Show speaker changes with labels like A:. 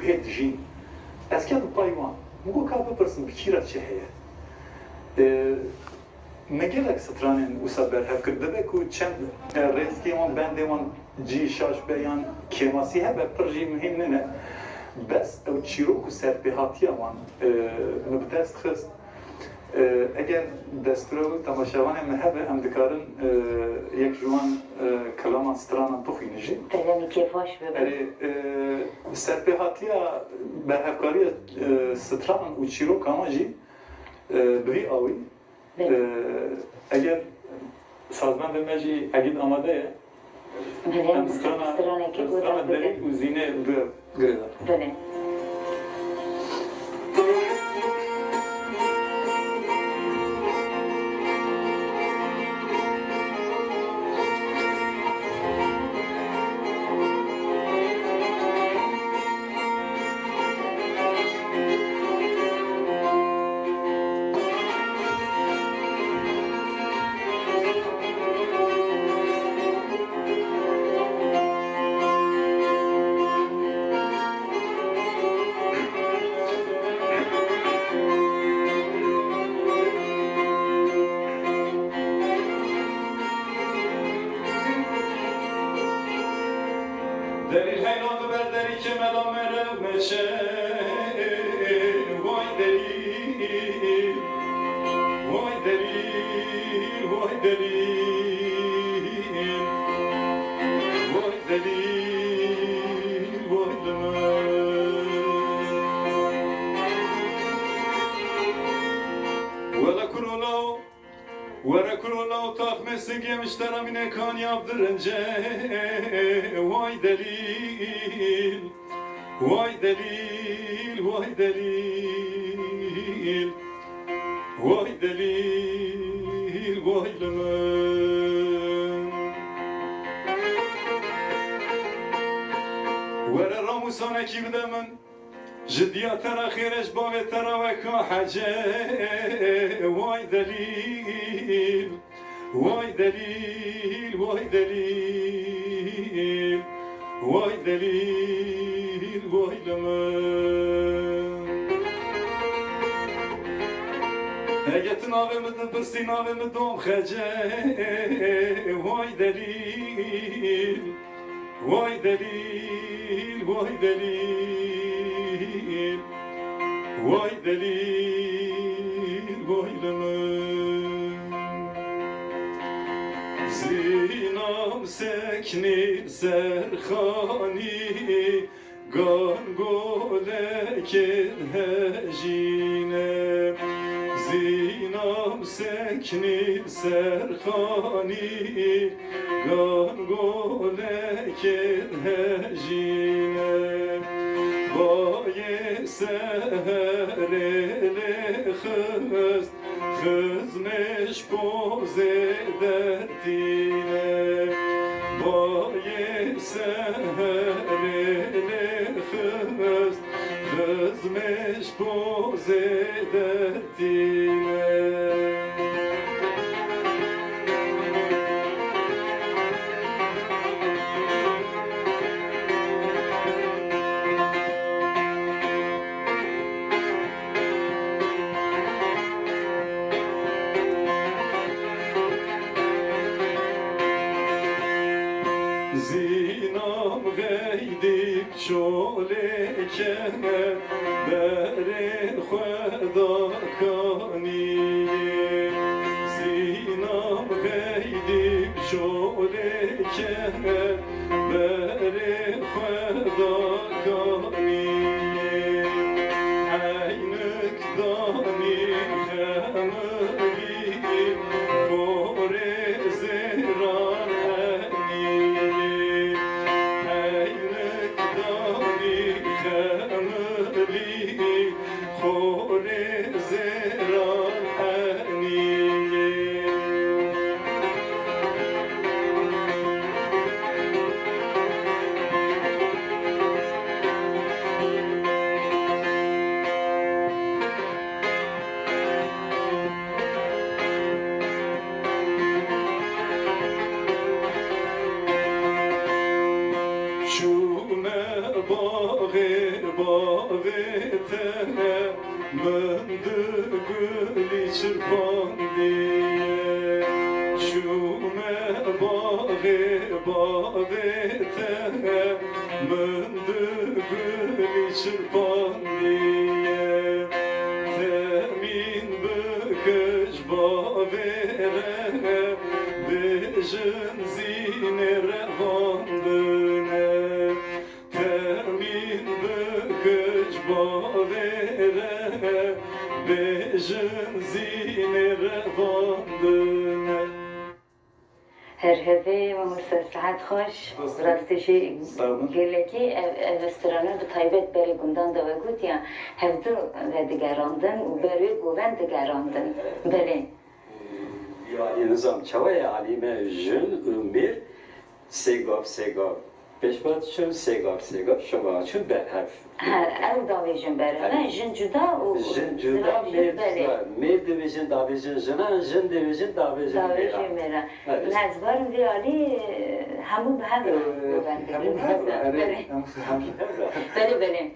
A: بهت جين اسكان بايوان مو كابو برسم بكيرة شهية مجالك سترانين وسبر هفكر دبك وچند ريسكي وان باندي وان جي شاش بيان كيماسي هبه برجي مهم ننه بس او تشيروك وسربيهاتيا وان مبدست خست اگر دسترو تماشاوان مهبه هم دکارن یک جوان کلامان سترانا بخوینه جی
B: تلمی کیفاش ببین
A: سرپیهاتیا برهفکاری ستران و چیرو کاما جی بوی آوی اگر سازمان به مجی اگید آماده
B: هم سترانه که
A: سترانا دری و زینه گریدار
B: بله
A: دلیل حیران بر دری که مدام رومشه وای دلیل وای دلیل وای دلیل وای دلیل وای دمن ولا كورونا ورا كورونا وطاق مسجي مشترى من كان يابدرنجه واي دليل واي دليل واي دليل واي دليل واي لمن ورا راموسانا كي بدا من جديا ترى خيرش بابي ترى وكا حاجة واي دليل واي دليل واي دليل واي دليل واي لمن هيت ناوي مدبرسي ناوي مدوم خجة واي دليل واي دليل واي دليل واي دليل واي لمن زینام سکنی سرخانی گانگوله که هجینه زینام سکنی سرخانی گانگوله که هجینه بای سهر لخست خزمش بوزه دردینه بای سهر لخست خزمش بوزه دردینه زینام غیدیب شوله که بر خدا کنیه زینام غیدیب شوله که بر خدا کنیه عینک دانی خمری خور زران خور زران حنیه چونه باغ باغتنه من گلی چرپان دیه چونه باغتنه من گلی چرپان دیه تمین بکش باغره بجن زینه رواندنه تمین بکش باغره بجن زینه رواندنه
B: هر هفه و ساعت خوش راستشی گلکی استرانه به طایبت بری گندان دا وگوت یا هفدو و دگراندن و بری گوون دگراندن بله
C: Yani nizam çavaya alime jün ümir segaf peşbat segaf şova çün berhef
B: ev davêjin berheve jin cuda û
C: jin cuda mer divêjin davêjin jina jin divêjin davêjin
B: davêjin mêre lezbarin vê alî hemû bi hev
A: Hem
B: bele bele